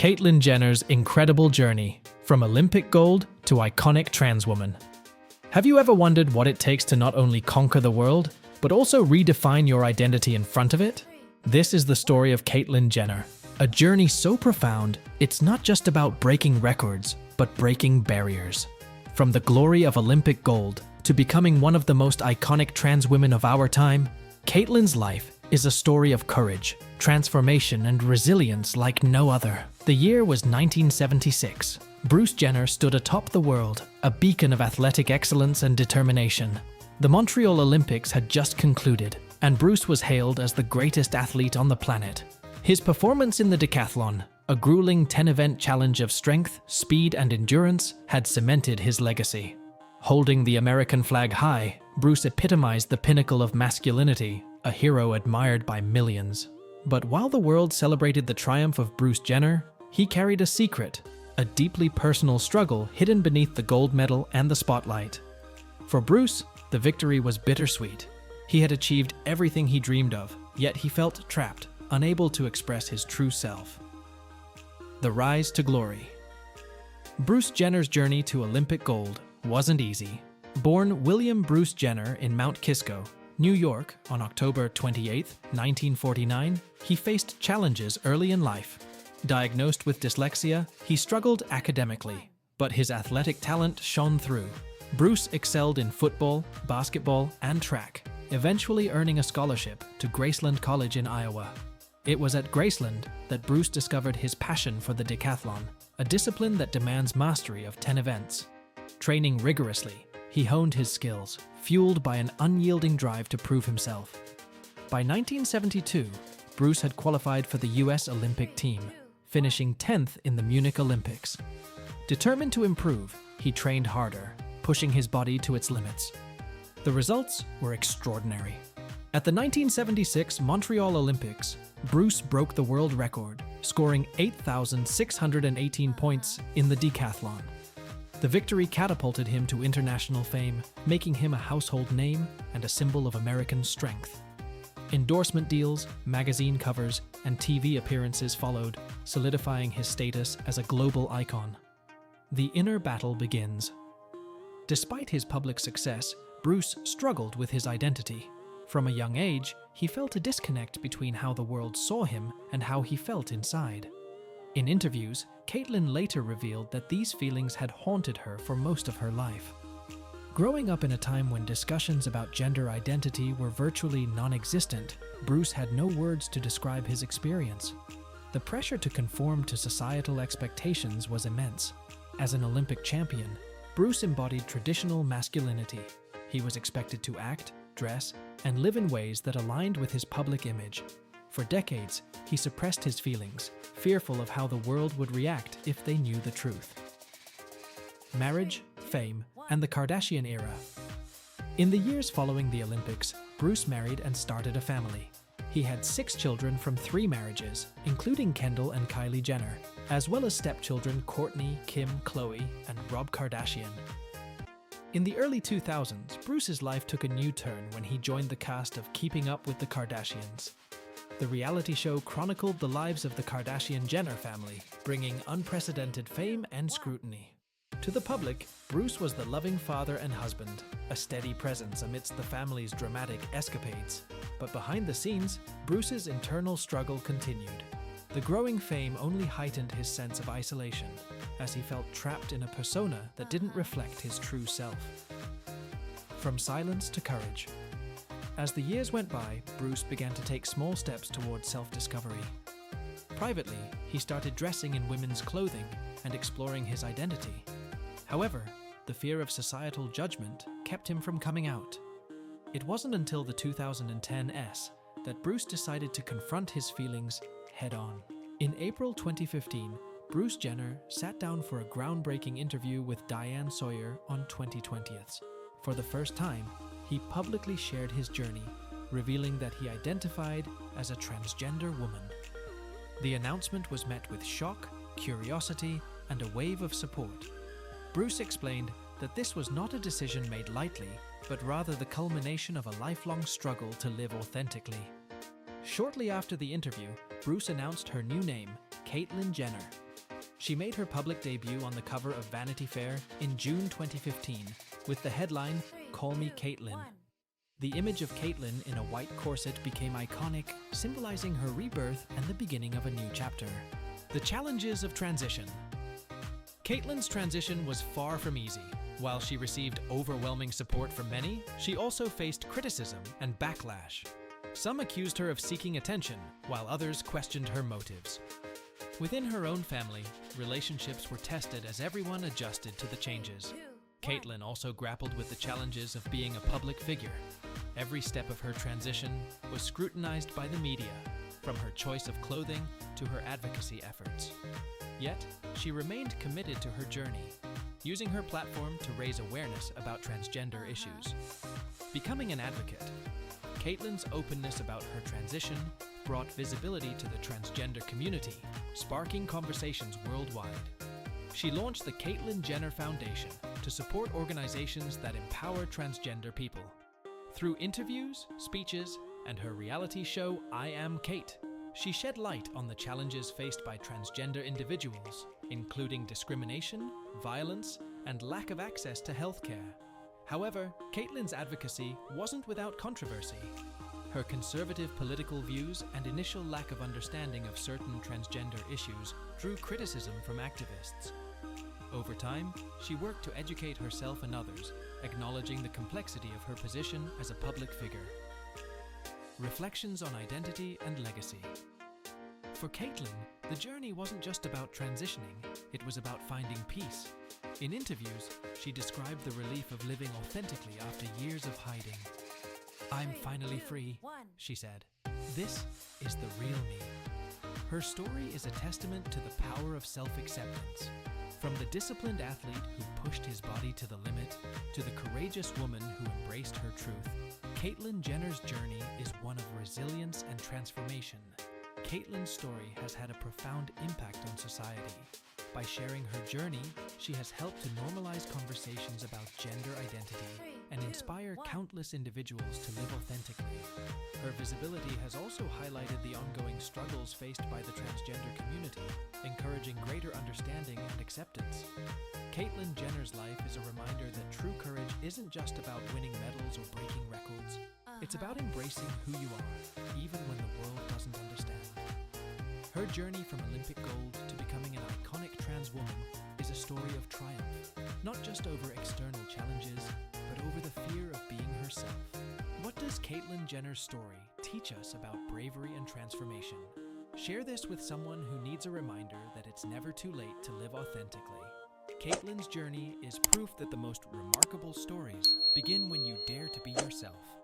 Caitlyn Jenner's incredible journey from Olympic gold to iconic trans woman. Have you ever wondered what it takes to not only conquer the world, but also redefine your identity in front of it? This is the story of Caitlyn Jenner, a journey so profound, it's not just about breaking records, but breaking barriers. From the glory of Olympic gold to becoming one of the most iconic trans women of our time, Caitlyn's life is a story of courage, transformation, and resilience like no other. The year was 1976. Bruce Jenner stood atop the world, a beacon of athletic excellence and determination. The Montreal Olympics had just concluded, and Bruce was hailed as the greatest athlete on the planet. His performance in the decathlon, a grueling 10-event challenge of strength, speed, and endurance, had cemented his legacy. Holding the American flag high, Bruce epitomized the pinnacle of masculinity, a hero admired by millions. But while the world celebrated the triumph of Bruce Jenner, he carried a secret, a deeply personal struggle hidden beneath the gold medal and the spotlight. For Bruce, the victory was bittersweet. He had achieved everything he dreamed of, yet he felt trapped, unable to express his true self. The rise to glory. Bruce Jenner's journey to Olympic gold wasn't easy. Born William Bruce Jenner in Mount Kisco, New York, on October 28, 1949, he faced challenges early in life. Diagnosed with dyslexia, he struggled academically, but his athletic talent shone through. Bruce excelled in football, basketball, and track, eventually earning a scholarship to Graceland College in Iowa. It was at Graceland that Bruce discovered his passion for the decathlon, a discipline that demands mastery of 10 events. Training rigorously, he honed his skills, fueled by an unyielding drive to prove himself. By 1972, Bruce had qualified for the US Olympic team, finishing 10th in the Munich Olympics. Determined to improve, he trained harder, pushing his body to its limits. The results were extraordinary. At the 1976 Montreal Olympics, Bruce broke the world record, scoring 8,618 points in the decathlon. The victory catapulted him to international fame, making him a household name and a symbol of American strength. Endorsement deals, magazine covers, and TV appearances followed, solidifying his status as a global icon. The inner battle begins. Despite his public success, Bruce struggled with his identity. From a young age, he felt a disconnect between how the world saw him and how he felt inside. In interviews, Caitlyn later revealed that these feelings had haunted her for most of her life. Growing up in a time when discussions about gender identity were virtually non-existent, Bruce had no words to describe his experience. The pressure to conform to societal expectations was immense. As an Olympic champion, Bruce embodied traditional masculinity. He was expected to act, dress, and live in ways that aligned with his public image. For decades, he suppressed his feelings, fearful of how the world would react if they knew the truth. Marriage, fame, and the Kardashian era. In the years following the Olympics, Bruce married and started a family. He had 6 children from 3 marriages, including Kendall and Kylie Jenner, as well as stepchildren Kourtney, Kim, Khloe, and Rob Kardashian. In the early 2000s, Bruce's life took a new turn when he joined the cast of Keeping Up with the Kardashians. The reality show chronicled the lives of the Kardashian-Jenner family, bringing unprecedented fame and scrutiny. To the public, Bruce was the loving father and husband, a steady presence amidst the family's dramatic escapades. But behind the scenes, Bruce's internal struggle continued. The growing fame only heightened his sense of isolation, as he felt trapped in a persona that didn't reflect his true self. From silence to courage. As the years went by, Bruce began to take small steps towards self-discovery. Privately, he started dressing in women's clothing and exploring his identity. However, the fear of societal judgment kept him from coming out. It wasn't until the 2010 S that Bruce decided to confront his feelings head-on. In April 2015, Bruce Jenner sat down for a groundbreaking interview with Diane Sawyer on 2020's. For the first time, he publicly shared his journey, revealing that he identified as a transgender woman. The announcement was met with shock, curiosity, and a wave of support. Bruce explained that this was not a decision made lightly, but rather the culmination of a lifelong struggle to live authentically. Shortly after the interview, Bruce announced her new name, Caitlyn Jenner, She made her public debut on the cover of Vanity Fair in June 2015 with the headline, "Call Me Caitlyn." The image of Caitlyn in a white corset became iconic, symbolizing her rebirth and the beginning of a new chapter. The challenges of transition. Caitlyn's transition was far from easy. While she received overwhelming support from many, she also faced criticism and backlash. Some accused her of seeking attention, while others questioned her motives. Within her own family, relationships were tested as everyone adjusted to the changes. Caitlyn also grappled with the challenges of being a public figure. Every step of her transition was scrutinized by the media, from her choice of clothing to her advocacy efforts. Yet, she remained committed to her journey, using her platform to raise awareness about transgender issues. Becoming an advocate, Caitlyn's openness about her transition brought visibility to the transgender community, sparking conversations worldwide. She launched the Caitlyn Jenner Foundation to support organizations that empower transgender people. Through interviews, speeches, and her reality show, I Am Kate, she shed light on the challenges faced by transgender individuals, including discrimination, violence, and lack of access to healthcare. However, Caitlyn's advocacy wasn't without controversy. Her conservative political views and initial lack of understanding of certain transgender issues drew criticism from activists. Over time, she worked to educate herself and others, acknowledging the complexity of her position as a public figure. Reflections on identity and legacy. For Caitlyn, the journey wasn't just about transitioning, it was about finding peace. In interviews, she described the relief of living authentically after years of hiding. "I'm finally free," she said. "This is the real me." Her story is a testament to the power of self-acceptance. From the disciplined athlete who pushed his body to the limit to the courageous woman who embraced her truth, Caitlyn Jenner's journey is one of resilience and transformation. Caitlyn's story has had a profound impact on society. By sharing her journey, she has helped to normalize conversations about gender identity and inspire countless individuals to live authentically. Her visibility has also highlighted the ongoing struggles faced by the transgender community, encouraging greater understanding and acceptance. Caitlyn Jenner's life is a reminder that true courage isn't just about winning medals or breaking records. It's about embracing who you are, even when the world doesn't understand. Her journey from Olympic gold to becoming an iconic trans woman is a story of triumph, not just over external challenges, but over the fear of being herself. What does Caitlyn Jenner's story teach us about bravery and transformation? Share this with someone who needs a reminder that it's never too late to live authentically. Caitlyn's journey is proof that the most remarkable stories begin when you dare to be yourself.